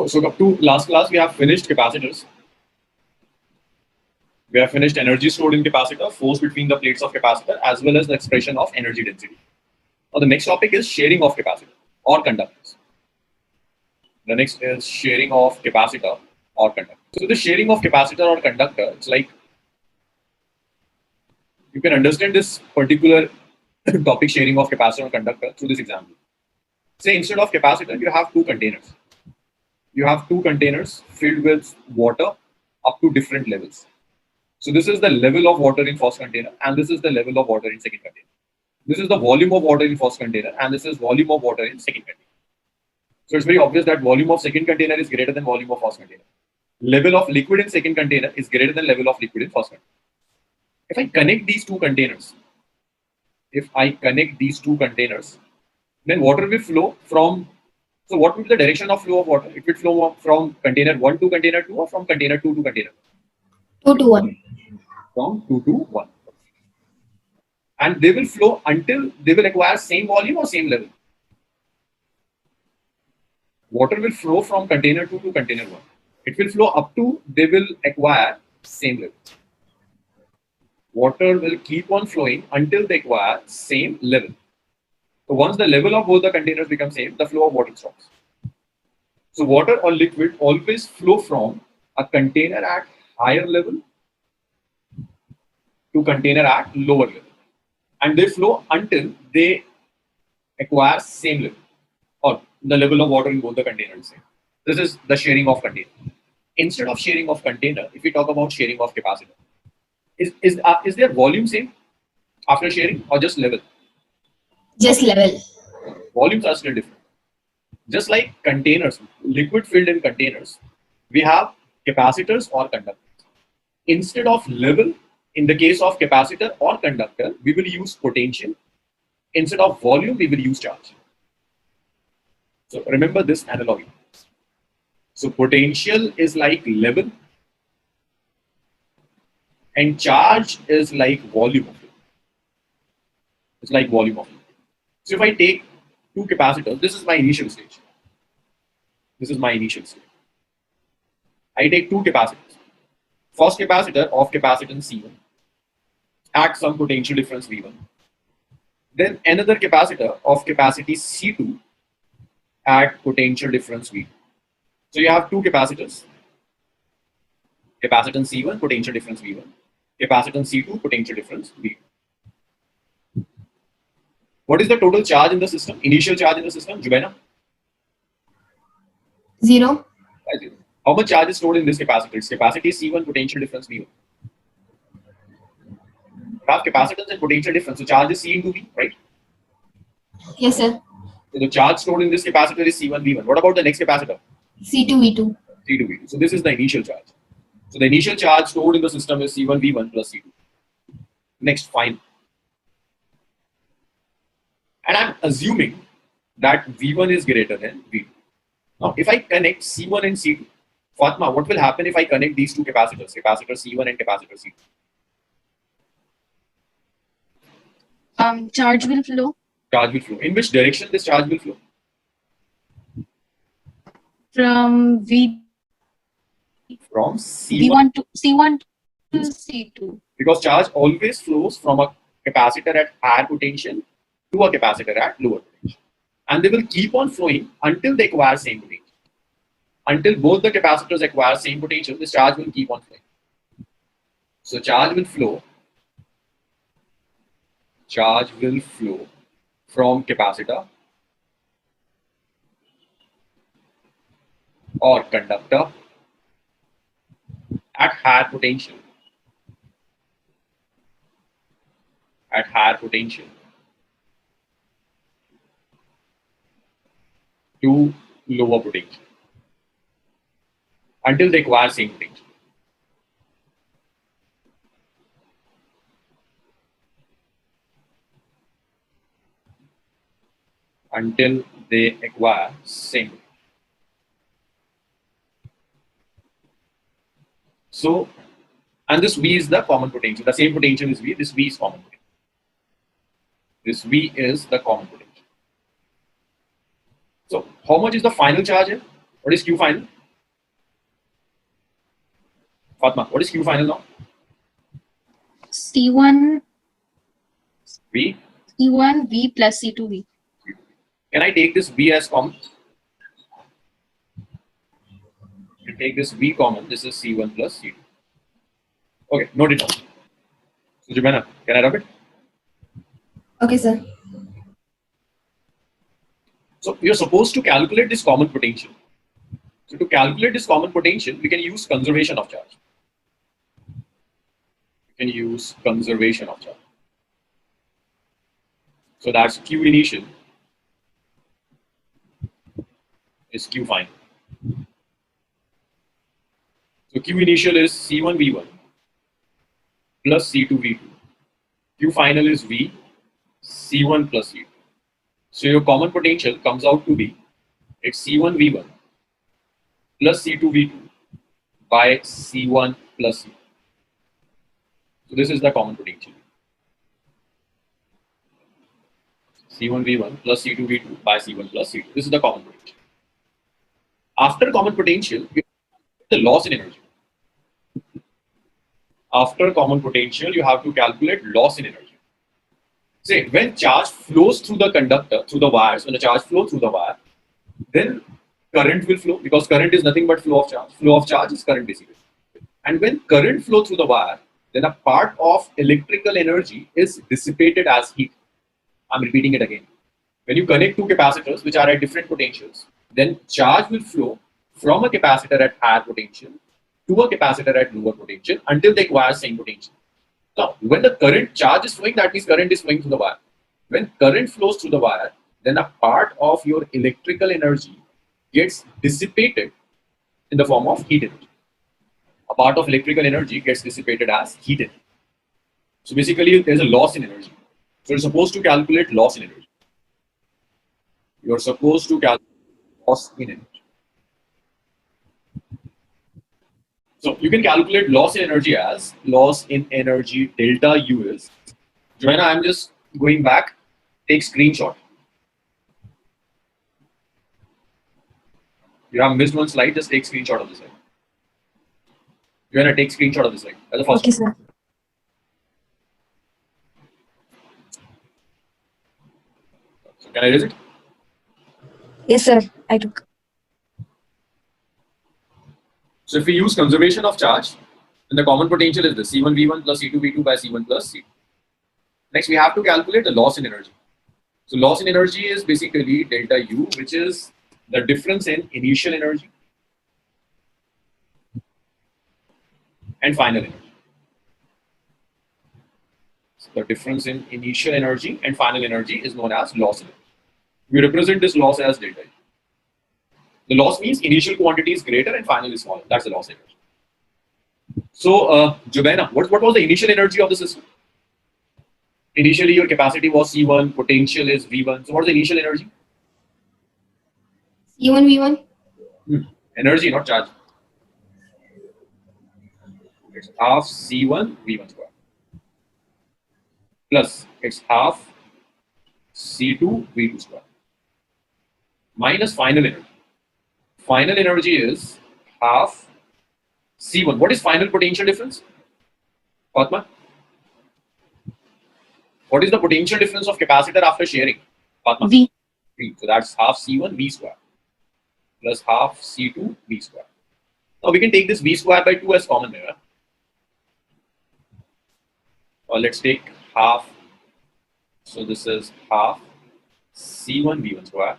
So up to last class, we have finished capacitors. We have finished energy stored in capacitor, force between the plates of capacitor, as well as the expression of energy density. Now the next topic is sharing of capacitor or conductors. The next is sharing of capacitor or conductor. So the sharing of capacitor or conductor, it's like you can understand this particular topic, sharing of capacitor or conductor, through this example. Say instead of capacitor, you have two containers. You have two containers filled with water up to different levels. So this is the level of water in first container, and this is the level of water in second container. This is the volume of water in first container, and this is volume of water in second container. So it's very obvious that volume of second container is greater than volume of first container. Level of liquid in second container is greater than level of liquid in first container. If I connect these two containers, then water will flow from. So what will be the direction of flow of water? It will flow from container 1 to container 2 or from container 2 to container 2 to 1. From 2 to 1. And they will flow until they will acquire same volume or same level. Water will flow from container 2 to container 1. It will flow up to they will acquire same level. Water will keep on flowing until they acquire same level. So once the level of both the containers become same, the flow of water stops. So water or liquid always flow from a container at higher level to container at lower level. And they flow until they acquire same level or the level of water in both the containers. This is the sharing of container. Instead of sharing of container, if we talk about sharing of capacitor, is their volume same after sharing or just level? Just level. Volumes are still different. Just like containers, liquid filled in containers, we have capacitors or conductors. Instead of level, in the case of capacitor or conductor, we will use potential. Instead of volume, we will use charge. So remember this analogy. So potential is like level and charge is like volume of it. It's like volume of it. So if I take two capacitors, this is my initial stage. I take two capacitors. First capacitor of capacitance C1 at some potential difference V1. Then another capacitor of capacity C2 at potential difference V2. So you have two capacitors. Capacitance C1, potential difference V1. Capacitance C2, potential difference V2. What is the total charge in the system? Initial charge in the system, Jubaina? 0. How much charge is stored in this capacitor? Its capacity is C1, potential difference V1. You have capacitance and potential difference. So charge is C into V, right? Yes, sir. So the charge stored in this capacitor is C1, V1. What about the next capacitor? C2, V2. C2, V2. So this is the initial charge. So the initial charge stored in the system is C1, V1 plus C2. Next, fine. And I'm assuming that V1 is greater than V2. Now, if I connect C1 and C2, Fatma, what will happen if I connect these two capacitors, capacitor C1 and capacitor C2? Charge will flow. Charge will flow. In which direction this charge will flow? From From C1 to C2. Because charge always flows from a capacitor at higher potential to a capacitor at lower potential. And they will keep on flowing until they acquire same potential. Until both the capacitors acquire same potential, this charge will keep on flowing. So charge will flow from capacitor or conductor at higher potential to lower potential until they acquire same potential. Until they acquire same. So, and this V is the common potential. The same potential is V. This V is common potential. This V is the common potential. So, how much is the final charge here? What is Q final? Fatma, what is Q final now? C1 V. C1 V plus C2 V. Can I take this V as common? You take this V common. This is C1 plus C2. Okay, note it down. So, Jumana, can I rub it? Okay, sir. So, you're supposed to calculate this common potential. So, to calculate this common potential, we can use conservation of charge. We can use conservation of charge. So, that's Q initial is Q final. So, Q initial is C1 V1 plus C2 V2. Q final is V C1 plus C2. So, your common potential comes out to be it's C1 V1 plus C2 V2 by C1 plus C2. So, this is the common potential. C1 V1 plus C2 V2 by C1 plus C2. This is the common potential. After common potential, you have the loss in energy. After common potential, you have to calculate loss in energy. Say, when charge flows through the conductor, through the wires, when the charge flows through the wire, then current will flow because current is nothing but flow of charge. Flow of charge is current basically. And when current flows through the wire, then a part of electrical energy is dissipated as heat. I'm repeating it again. When you connect two capacitors which are at different potentials, then charge will flow from a capacitor at higher potential to a capacitor at lower potential until they acquire same potential. Now, when the current charge is flowing, that means current is flowing through the wire. When current flows through the wire, then a part of your electrical energy gets dissipated in the form of heat energy. A part of electrical energy gets dissipated as heat energy. So basically, there's a loss in energy. So you're supposed to calculate loss in energy. You're supposed to calculate loss in energy. So you can calculate loss in energy as loss in energy delta U is. Joanna, I'm just going back. Take screenshot. You have missed one slide. Just take screenshot of this slide. Joanna, take screenshot of this slide. That's the first Okay, one. sir. So can I erase it? Yes, sir. I took. So if we use conservation of charge, then the common potential is this C1 V1 plus C2 V2 by C1 plus C2. Next, we have to calculate the loss in energy. So loss in energy is basically delta U, which is the difference in initial energy and final energy. So the difference in initial energy and final energy is known as loss energy. We represent this loss as delta U. The loss means initial quantity is greater and final is smaller. That's the loss energy. So, Jobena, what was the initial energy of the system? Initially, your capacity was C1, potential is V1. So, what is the initial energy? C1 V1. Energy, not charge. It's half C1 V1 square. Plus, it's half C2 V2 square. Minus final energy. Final energy is half C1. What is final potential difference? Fatma? What is the potential difference of capacitor after sharing? Fatma? V. V. So that's half C1 V square plus half C2 V square. Now we can take this V square by 2 as common here. Or let's take half. So this is half C1 V1 square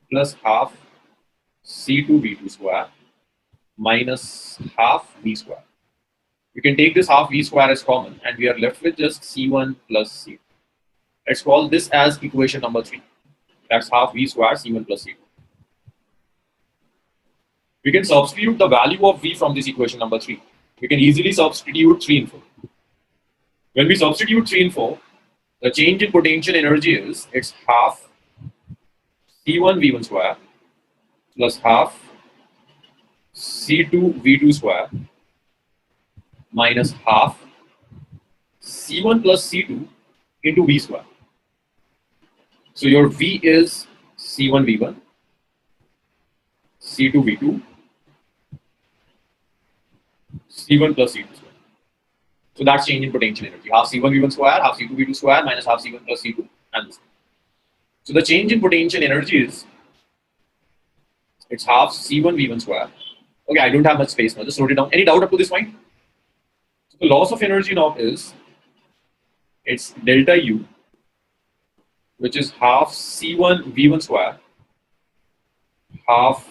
plus half C2 V2 square minus half V square. We can take this half V square as common and we are left with just C1 plus C2. Let's call this as equation number 3. That's half V square C1 plus C2. We can substitute the value of V from this equation number 3. We can easily substitute 3 and 4. When we substitute 3 and 4, the change in potential energy is it's half C1 V1 square plus half C2 V2 square minus half C1 plus C2 into V square. So your V is C1 V1, C2 V2 C1 plus C2 square. So that's change in potential energy. Half C1 V1 square, half C2 V2 square minus half C1 plus C2 and this. So the change in potential energy is it's half C1 V1 square. Okay, I don't have much space now. Just wrote it down. Any doubt up to this point? So the loss of energy now is it's delta U, which is half C1 V1 square, half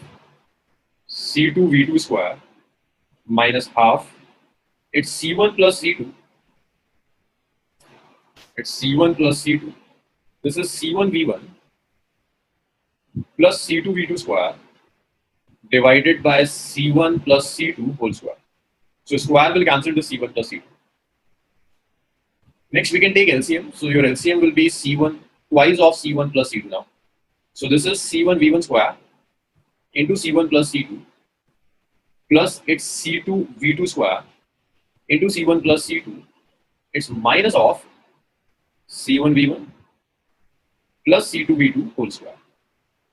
C2 V2 square minus half it's C1 plus C2. It's C1 plus C2. This is C1 V1 plus C2 V2 square divided by C1 plus C2 whole square. So square will cancel the C1 plus C2. Next we can take LCM. So your LCM will be C1 twice of C1 plus C2 now. So this is C1 V1 square into C1 plus C2 plus its C2 V2 square into C1 plus C2. It's minus of C1 V1 plus C2 V2 whole square.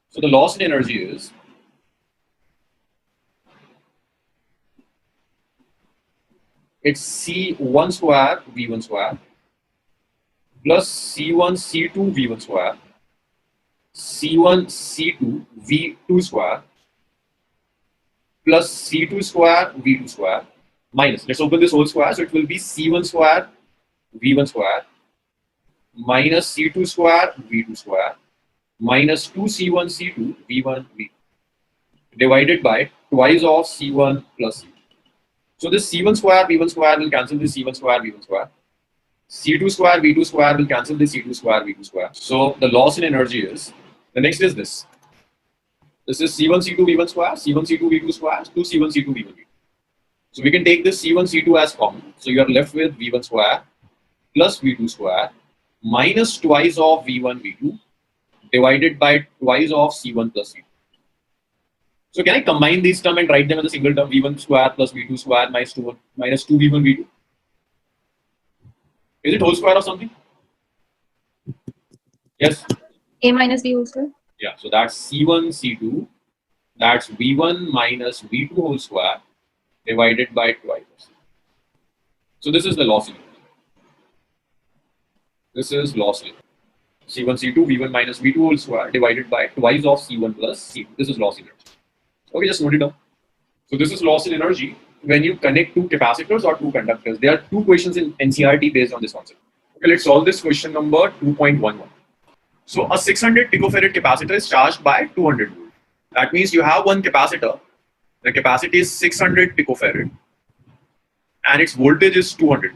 So the loss in energy is it's C1 square V1 square plus C1 C2 V1 square C1 C2 V2 square plus C2 square V2 square minus, let's open this whole square, so it will be C1 square V1 square minus C2 square V2 square minus 2C1 C2 V1 V2 divided by twice of C1 plus C2. So this C1 square V1 square will cancel this C1 square V1 square. C2 square V2 square will cancel this C2 square V2 square. So the loss in energy is, the next is this. This is C1 C2 V1 square, C1 C2 V2 square, 2C1 C2 V1 V2. So we can take this C1 C2 as common. So you are left with V1 square plus V2 square minus twice of V1 V2 divided by twice of C1 plus C2. So can I combine these terms and write them as a single term, V1 square plus V2 square minus 2 V1 V2? Is it whole square or something? Yes? A minus B whole square. Yeah, so that's C1 C2, that's V1 minus V2 whole square divided by twice. So this is the loss in energy. This is loss in energy. C1 C2 V1 minus V2 whole square divided by twice of C1 plus C2. This is loss in energy. Okay, just note it down. So this is loss in energy when you connect two capacitors or two conductors. There are two questions in NCERT based on this concept. Okay, let's solve this question number 2.11. So a 600 picofarad capacitor is charged by 200 volt. That means you have one capacitor. The capacity is 600 picofarad and its voltage is 200.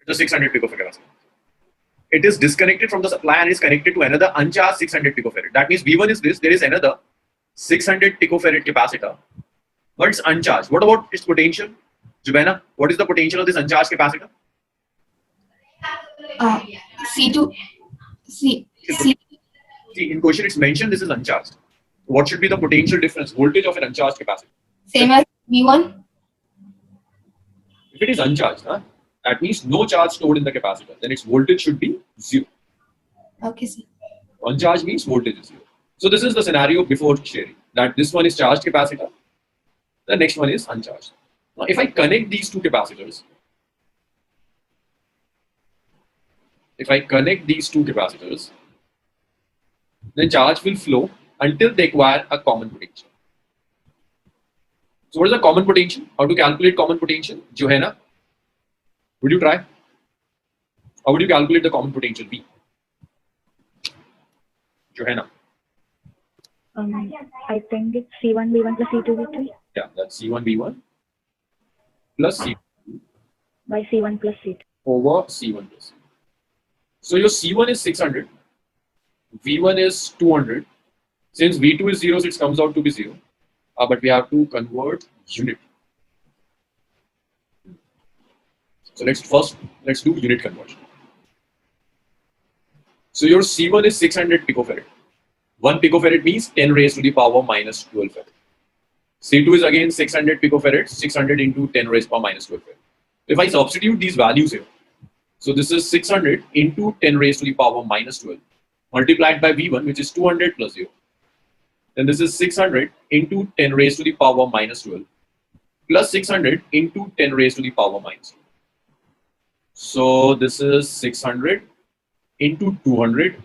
It's a 600 picofarad capacitor. It is disconnected from the supply and is connected to another uncharged 600 picofarad. That means V1 is this. There is another 600 picofarad capacitor, but it's uncharged. What about its potential? Jubaina, what is the potential of this uncharged capacitor? C2. C. See, in question it's mentioned this is uncharged. What should be the potential difference, voltage of an uncharged capacitor? Same as V1. If it is uncharged, that means no charge stored in the capacitor. Then its voltage should be 0. Okay, sir. Uncharged means voltage is 0. So this is the scenario before sharing. That this one is charged capacitor. The next one is uncharged. Now if I connect these two capacitors, then charge will flow until they acquire a common potential. So what is the common potential? How to calculate common potential? Johanna, would you try? How would you calculate the common potential V? Johanna. I think it's C1 V1 plus C2 V3 Yeah, that's C1 V1 plus C2 by C1 plus C2. over C1 plus C2. So your C1 is 600, V1 is 200. Since V2 is 0, so it comes out to be 0. But we have to convert unit. So let's do unit conversion. So your C1 is 600 picofarad. 1 picofarad means 10 raised to the power minus 12 farad. C2 is again 600 picofarad, 600 into 10 raised to the power minus 12 farad. If I substitute these values here, so this is 600 into 10 raised to the power minus 12 multiplied by V1, which is 200 plus 0. then this is 600 into 10 raised to the power minus 12 plus 600 into 10 raised to the power minus 12. So this is 600 into 200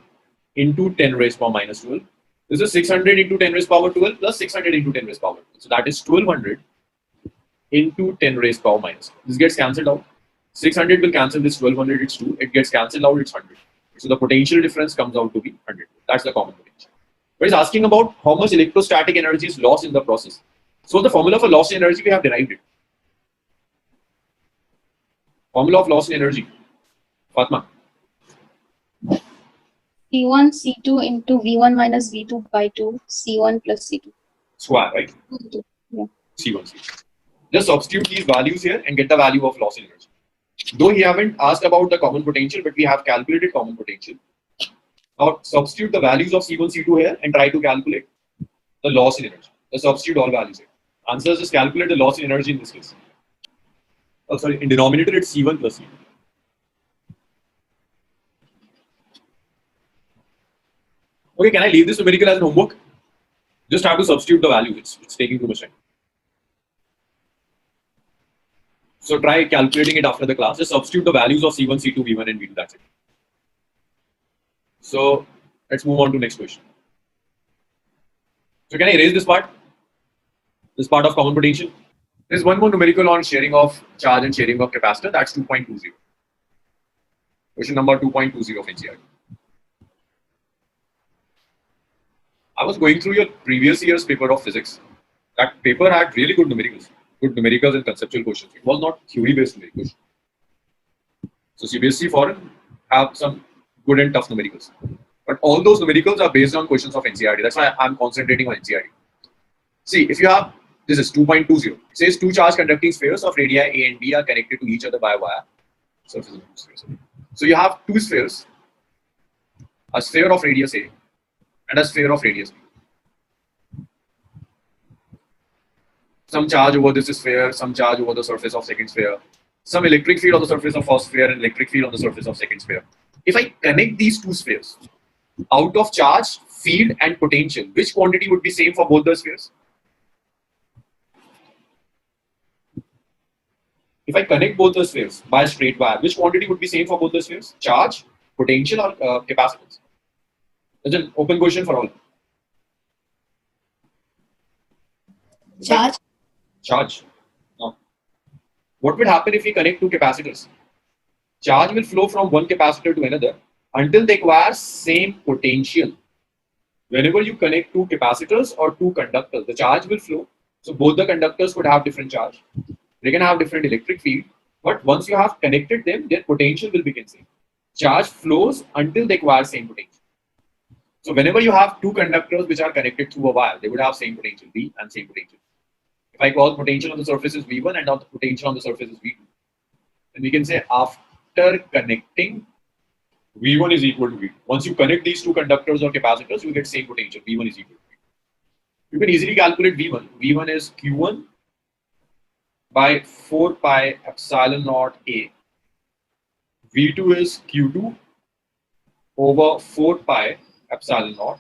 into 10 raised power minus 12. This is 600 into 10 raised power 12 plus 600 into 10 raised power 12. So that is 1200 into 10 raised power minus. This gets cancelled out. 600 will cancel this 1200, it's 2. It gets cancelled out, it's 100. So the potential difference comes out to be 100. That's the common potential. But it's asking about how much electrostatic energy is lost in the process. So the formula for loss in energy, we have derived it. Formula of loss in energy. Fatma. C1 C2 into V1 minus V2 by 2 C1 plus C2. Square, right? Yeah. C1, C2. Just substitute these values here and get the value of loss in energy. Though he haven't asked about the common potential, but we have calculated common potential. Now substitute the values of C1, C2 here and try to calculate the loss in energy. Just substitute all values here. Answers just calculate the loss in energy in this case. Oh, sorry, in denominator it's C1 plus C2. Okay, can I leave this numerical as an homework? Just have to substitute the value. It's taking too much time. So try calculating it after the class. Just substitute the values of C1, C2, V1 and V2. That's it. So let's move on to next question. So can I erase this part? This part of common potential. There's one more numerical on sharing of charge and sharing of capacitor. That's 2.20. Question number 2.20 of NCERT. I was going through your previous year's paper of physics. That paper had really good numericals and conceptual questions. It was not theory-based numericals. So CBSE foreign have some good and tough numericals. But all those numericals are based on questions of NCERT. That's why I'm concentrating on NCERT. See, if you have, this is 2.20. It says two charge conducting spheres of radii A and B are connected to each other by a wire. Surface of two spheres. So you have two spheres, a sphere of radius A and a sphere of radius B. Some charge over this sphere, some charge over the surface of second sphere, some electric field on the surface of first sphere and electric field on the surface of second sphere. If I connect these two spheres, out of charge, field and potential, which quantity would be same for both the spheres? If I connect both the spheres by a straight wire, which quantity would be same for both the spheres? Charge, potential or capacitance? That's an open question for all. Charge. Charge. Now, what would happen if we connect two capacitors? Charge will flow from one capacitor to another until they acquire same potential. Whenever you connect two capacitors or two conductors, the charge will flow. So both the conductors could have different charge. They can have different electric field, but once you have connected them, their potential will become same. Charge flows until they acquire same potential. So whenever you have two conductors which are connected through a wire, they would have same potential V and same potential. If I call potential on the surface is V1 and the potential on the surface is V2, then we can say after connecting, V1 is equal to V2. Once you connect these two conductors or capacitors, you get same potential. V1 is equal to V2. You can easily calculate V1. V1 is Q1 by 4 pi epsilon naught A. V2 is Q2 over 4 pi epsilon naught.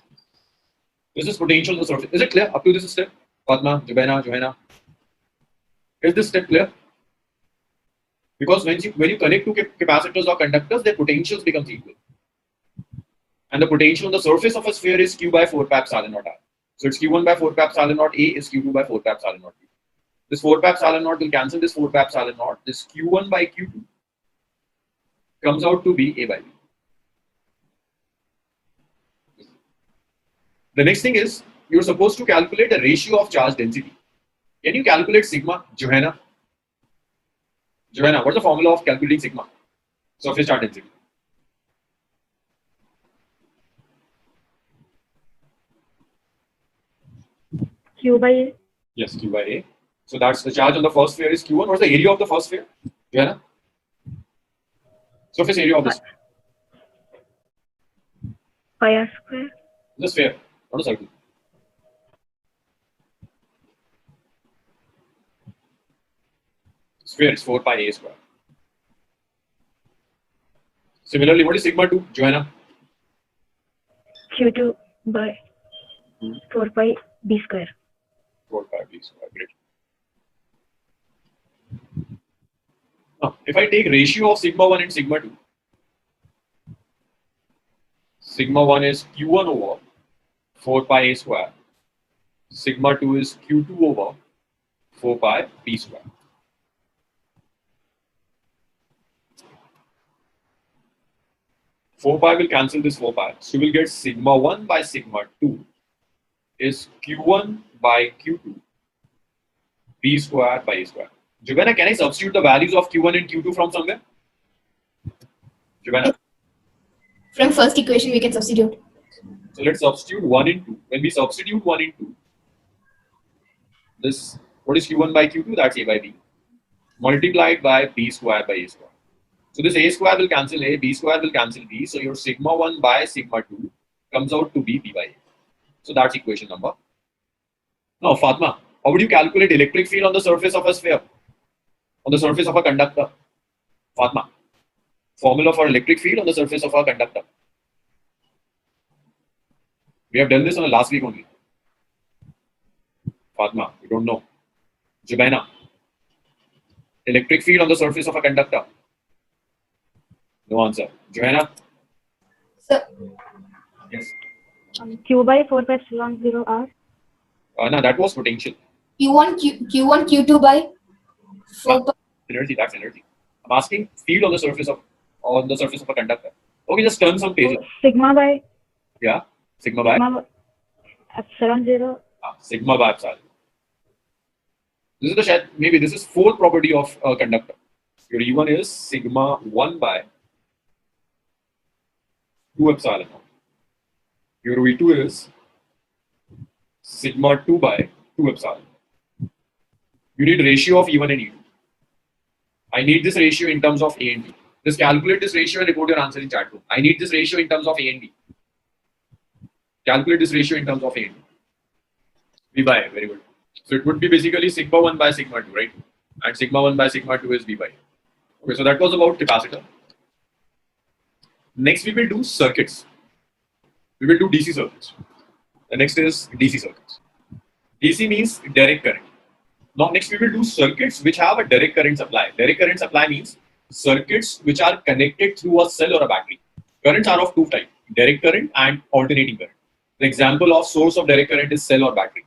This is potential on the surface. Is it clear up to this step? Padma, Johanna. Is this step clear? Because when you connect two capacitors or conductors, their potentials becomes equal. And the potential on the surface of a sphere is Q by 4 pi epsilon naught R. So it's Q1 by 4 pi epsilon naught A is Q2 by 4 pi epsilon naught B. This 4 pi epsilon naught will cancel this 4 pi epsilon naught. This Q1 by Q2 comes out to be A by B. The next thing is, you're supposed to calculate the ratio of charge density. Can you calculate sigma, Johanna? Johanna, what's the formula of calculating sigma? Surface charge density. Q by A. Yes, Q by A. So that's the charge on the first sphere is Q1. What's the area of the first sphere? Johanna? Surface area of the sphere. Pi R square. The sphere, not a circle. Sphere is 4 pi A square. Similarly, what is sigma 2, Johanna? Q2 by 4 pi b square. 4 pi b square. Great. Now, if I take ratio of sigma 1 and sigma 2, sigma 1 is q1 over 4 pi a square. Sigma 2 is q2 over 4 pi b square. Four pi will cancel this 4 pi. So you will get sigma 1 by sigma 2 is q1 by q2 b square by a square. Giovanna, can I substitute the values of q1 and q2 from somewhere? Giovanna. From first equation, we can substitute. So let's substitute 1 and 2. When we substitute 1 and 2, this, what is q1 by q2? That's a by b. Multiplied by b square by a square. So this a square will cancel a, b square will cancel b. So your sigma 1 by sigma 2 comes out to be b by a. So that's equation number. Now, Fatma, how would you calculate electric field on the surface of a sphere? On the surface of a conductor? Fatma, formula for electric field on the surface of a conductor. We have done this on the last week only. Fatma, you don't know. Jubaina, electric field on the surface of a conductor. No answer. Joanna? So, Yes. Q by 4 pi epsilon 0 r. No, that was potential. Q1, Q2 by 4 pi. Energy, that's energy. I'm asking field on the surface of a conductor. Okay, just turn some pages. Sigma by Yeah. Sigma by epsilon 0. sigma by epsilon. This is the shed. Maybe this is fourth property of a conductor. Your E1 is sigma 1 by 2 epsilon. Your V2 is sigma 2 by 2 epsilon. You need ratio of E1 and E2. I need this ratio in terms of A and B. Just calculate this ratio and report your answer in chat room. I need this ratio in terms of A and B. Calculate this ratio in terms of A and B. B by A, very good. So it would be basically sigma 1 by sigma 2, right? And sigma 1 by sigma 2 is B by A. Okay, so that was about capacitor. Next we will do circuits. We will do DC circuits. The next is DC circuits. DC means direct current. Now next we will do circuits which have a direct current supply. Direct current supply means circuits which are connected through a cell or a battery. Currents are of two types, direct current and alternating current. The example of source of direct current is cell or battery.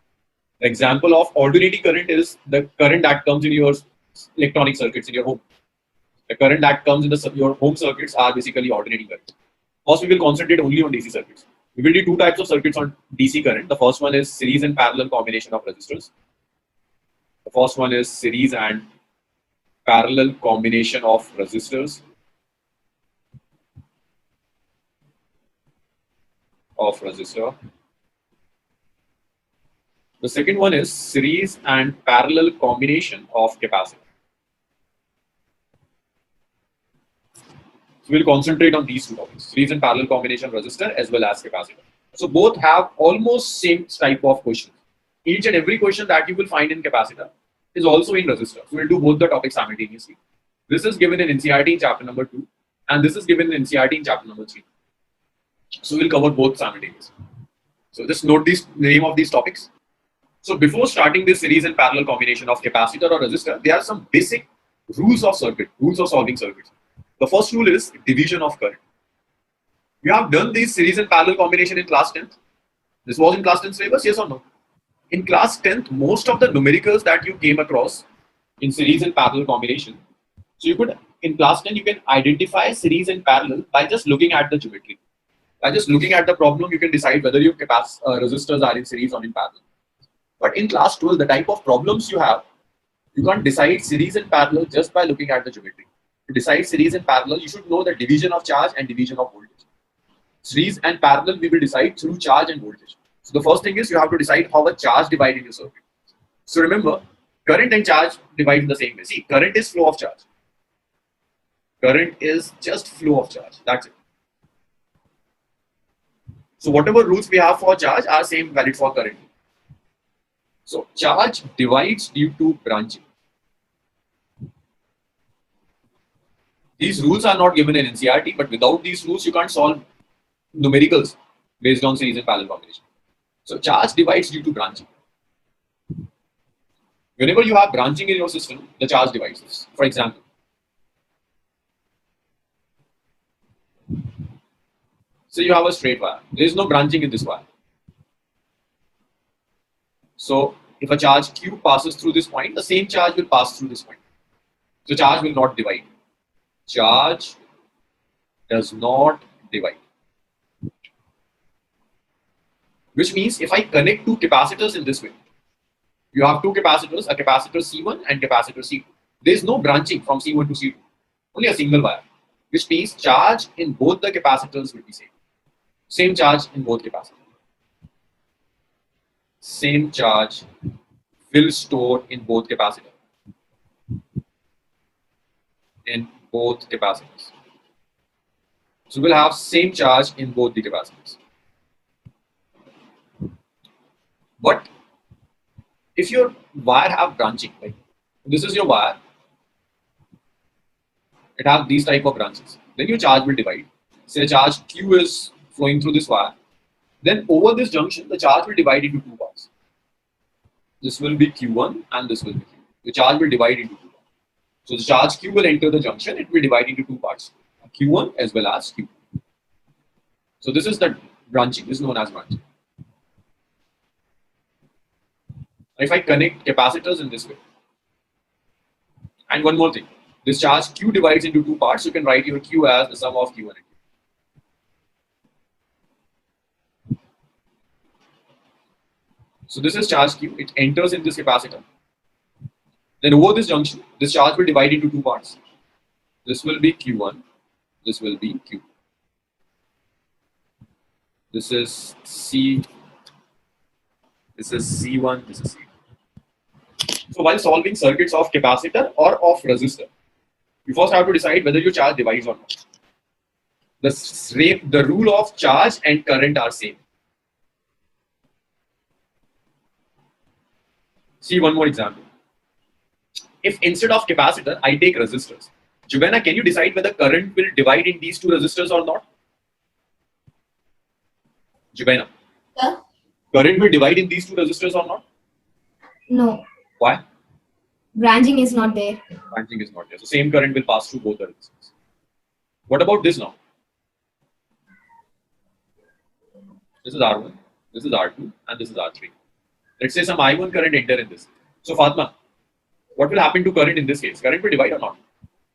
The example of alternating current is the current that comes in your electronic circuits in your home. The current that comes in your home circuits are basically alternating current. First, we will concentrate only on DC circuits. We will do two types of circuits on DC current. The first one is series and parallel combination of resistors. The first one is series and parallel combination of resistors. The second one is series and parallel combination of capacitor. So we'll concentrate on these two topics, series and parallel combination resistor as well as capacitor. So both have almost same type of questions. Each and every question that you will find in capacitor is also in resistor. So we'll do both the topics simultaneously. This is given in NCERT in chapter number 2 and this is given in NCERT in chapter number 3. So we'll cover both simultaneously. So just note the name of these topics. So before starting this series and parallel combination of capacitor or resistor, there are some basic rules of circuit, rules of solving circuits. The first rule is division of current. You have done this series and parallel combination in class 10th. This was in class 10th syllabus, yes or no? In class 10th, most of the numericals that you came across in series and parallel combination, so you could, in class 10, you can identify series and parallel by just looking at the geometry. By just looking at the problem, you can decide whether your resistors are in series or in parallel. But in class 12, the type of problems you have, you can't decide series and parallel just by looking at the geometry. To decide series and parallel, you should know the division of charge and division of voltage. Series and parallel we will decide through charge and voltage. So the first thing is you have to decide how a charge divides in your circuit. So remember, current and charge divide in the same way. See, current is flow of charge. Current is just flow of charge. That's it. So whatever rules we have for charge are same valid for current. So charge divides due to branching. These rules are not given in NCERT, but without these rules, you can't solve numericals based on series and parallel combination. So charge divides due to branching. Whenever you have branching in your system, the charge divides. For example, say you have a straight wire. There is no branching in this wire. So if a charge Q passes through this point, the same charge will pass through this point. So charge will not divide. Charge does not divide. Which means if I connect two capacitors in this way, you have two capacitors, a capacitor C1 and capacitor C2. There is no branching from C1 to C2, only a single wire. Which means charge in both the capacitors will be same. Same charge in both capacitors. Same charge will store in both capacitors. In both capacitors. So we'll have same charge in both the capacitors. But if your wire have branching, like this is your wire, it has these type of branches, then your charge will divide. Say charge Q is flowing through this wire, then over this junction, the charge will divide into two parts. This will be Q1 and this will be Q. The charge will divide into two parts. So the charge Q will enter the junction, it will divide into two parts, Q1 as well as Q. So this is the branching, is known as branching. If I connect capacitors in this way, and one more thing, this charge Q divides into two parts, you can write your Q as the sum of Q1 and Q. So this is charge Q, it enters in this capacitor. Then over this junction, this charge will divide into two parts. This will be Q1, this will be Q. This is C, this is C1, this is C2. So while solving circuits of capacitor or of resistor, you first have to decide whether your charge divides or not. The rule of charge and current are same. See one more example. If instead of capacitor, I take resistors. Juvena, can you decide whether current will divide in these two resistors or not? Juvena. Yeah. Current will divide in these two resistors or not? No. Why? Branching is not there. Branching is not there. So same current will pass through both the resistors. What about this now? This is R1, this is R2, and this is R3. Let's say some I1 current enter in this. So Fatma, what will happen to current in this case? Current will divide or not?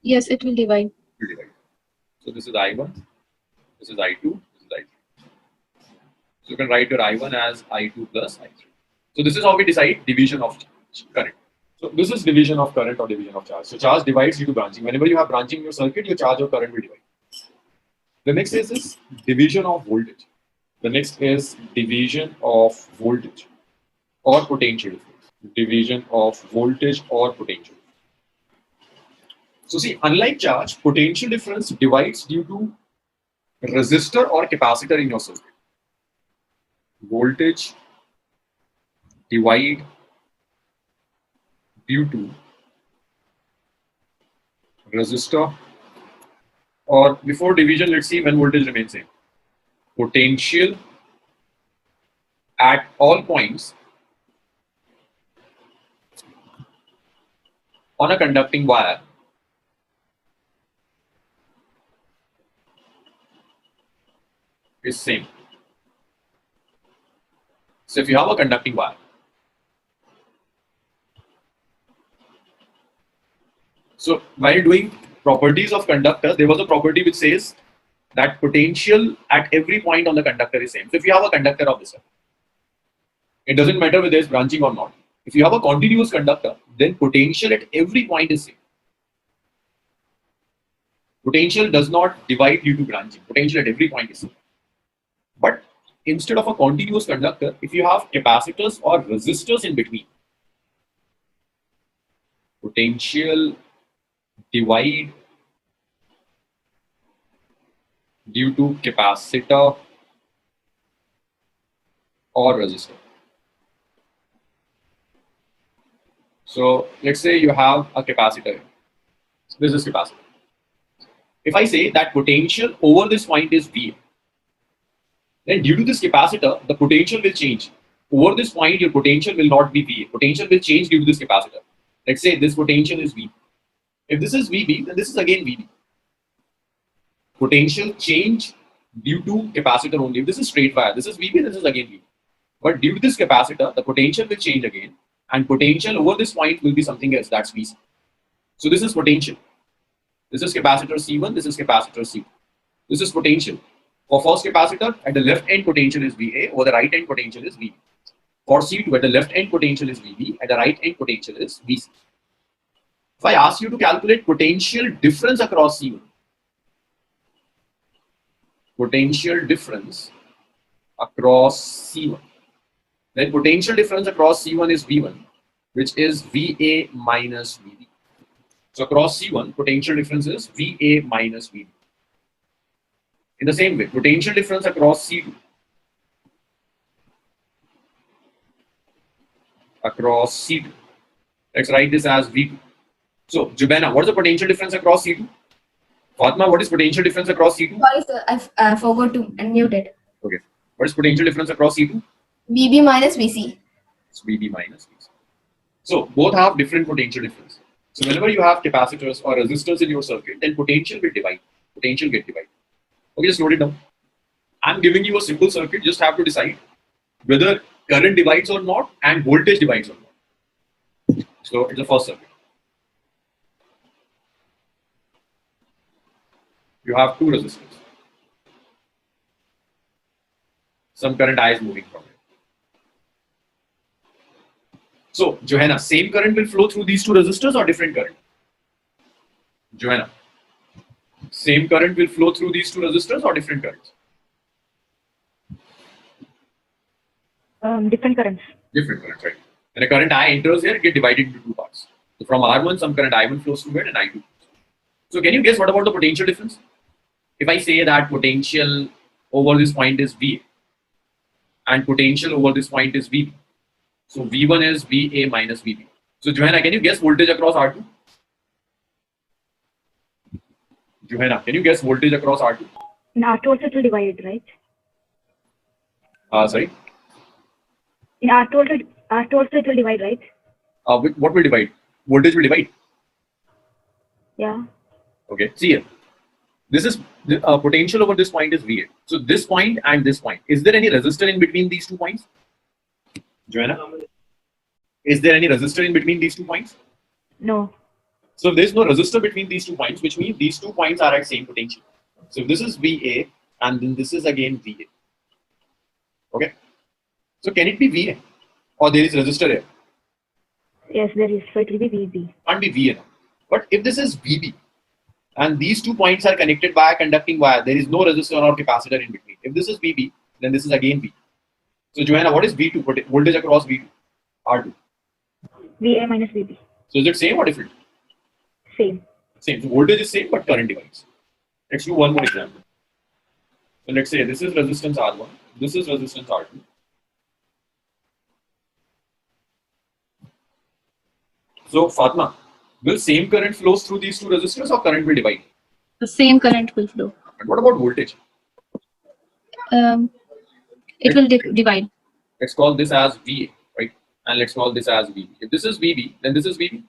Yes, it will divide. It will divide. So this is I1, this is I2, this is I3. So you can write your I1 as I2 plus I3. So this is how we decide division of current. So this is division of current or division of charge. So charge divides due to branching. Whenever you have branching in your circuit, your charge or current will divide. The next is this division of voltage. The next is division of voltage or potential difference. Division of voltage or potential. So see, unlike charge, potential difference divides due to resistor or capacitor in your circuit. Voltage divide due to resistor, or before division, let's see when voltage remains same. Potential at all points on a conducting wire is same. So if you have a conducting wire, so while doing properties of conductor, there was a property which says that potential at every point on the conductor is same. So if you have a conductor of this type, it doesn't matter whether there is branching or not. If you have a continuous conductor, then potential at every point is same. Potential does not divide due to branching. Potential at every point is same. But instead of a continuous conductor, if you have capacitors or resistors in between, potential divide due to capacitor or resistor. So let's say you have a capacitor. This is capacitor. If I say that potential over this point is V, Then due to this capacitor, the potential will change. Over this point, your potential will not be VA. Potential will change due to this capacitor. Let's say this potential is V. If this is VB, then this is again VB. Potential change due to capacitor only. If this is straight wire, this is VB, this is again VB. But due to this capacitor, the potential will change again, and potential over this point will be something else, that's VC. So this is potential. This is capacitor C1, this is capacitor C2. This is potential. For first capacitor, at the left end potential is VA, over the right end potential is VB. For C2, at the left end potential is VB, at the right end potential is VC. If I ask you to calculate potential difference across C1, potential difference across C1, then potential difference across C1 is V1, which is VA minus VB. So across C1, potential difference is VA minus VB. In the same way, potential difference across C2, let's write this as V2. So, Jubena, what is the potential difference across C2? Fatma, what is potential difference across C2? Sorry, sir. I forgot to unmute it. Okay. What is potential difference across C2? VB minus VC. It's VB minus VC. So, both have different potential difference. So, whenever you have capacitors or resistors in your circuit, then potential will divide. Potential get divided. Okay, just note it down. I'm giving you a simple circuit. Just have to decide whether current divides or not and voltage divides or not. So, it's the first circuit. You have two resistors. Some current I is moving from it. So, Johanna, same current will flow through these two resistors or different current? Johanna, same current will flow through these two resistors or different currents? Different currents. Different currents, right? When a current I enters here, it gets divided into two parts. So, from R1, some current I1 flows through it and I2. So, can you guess what about the potential difference? If I say that potential over this point is VA and potential over this point is VB. So V1 is VA minus VB. So Johanna, can you guess voltage across R2? Johanna, can you guess voltage across R2? In R2 also it will divide, right? Sorry? In R2 also it will divide, right? What will divide? Voltage will divide. Yeah. Okay, see here. This is the potential over this point is VA. So this point and this point. Is there any resistor in between these 2 points? Joanna? Is there any resistor in between these 2 points? No. So if there is no resistor between these 2 points, which means these 2 points are at same potential. So if this is VA and then this is again VA. Okay. So can it be VA? Or there is resistor here? Yes, there is. So it will be VB. Can't be VA now. But if this is VB, and these 2 points are connected by a conducting wire, there is no resistor or capacitor in between. If this is VB, then this is again V. So Joanna, what is V2? Voltage across V2? R2. VA minus VB. So is it same or different? Same. Same. So voltage is same, but current divides. Let's do one more example. So let's say this is resistance R1, this is resistance R2. So Fatma, will same current flows through these 2 resistors or current will divide? The same current will flow. And what about voltage? It will divide. Let's call this as VA, right? And let's call this as VB. If this is VB, then this is VB.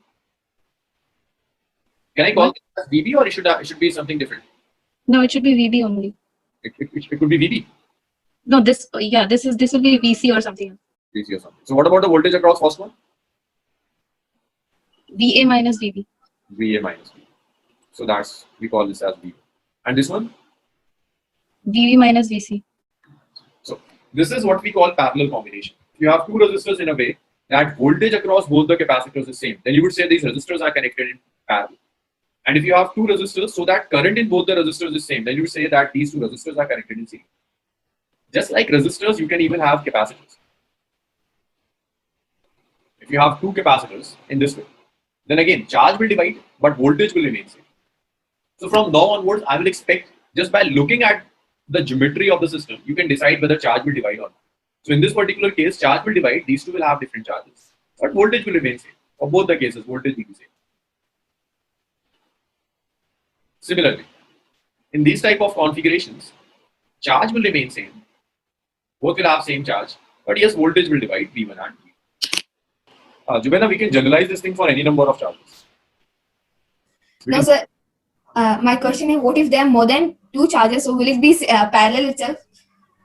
Can I call this as VB or it should be something different? No, it should be VB only. It could be VB. No, this will be VC or something. VC or something. So what about the voltage across first one? VA minus VB. VA minus VB. So that's, we call this as VB. And this one? VB minus VC. So this is what we call parallel combination. If you have 2 resistors in a way that voltage across both the capacitors is same, then you would say these resistors are connected in parallel. And if you have 2 resistors so that current in both the resistors is same, then you would say that these 2 resistors are connected in series. Just like resistors, you can even have capacitors. If you have 2 capacitors in this way, then again charge will divide, but voltage will remain same. So from now onwards, I will expect, just by looking at the geometry of the system, you can decide whether charge will divide or not. So in this particular case, charge will divide, these 2 will have different charges, but voltage will remain same. For both the cases, voltage will be same. Similarly, in these type of configurations, charge will remain same, Both will have same charge, but yes, voltage will divide V1 and V2. Jubena, we can generalize this thing for any number of charges. No, sir. My question is, what if there are more than two charges? So will it be parallel itself?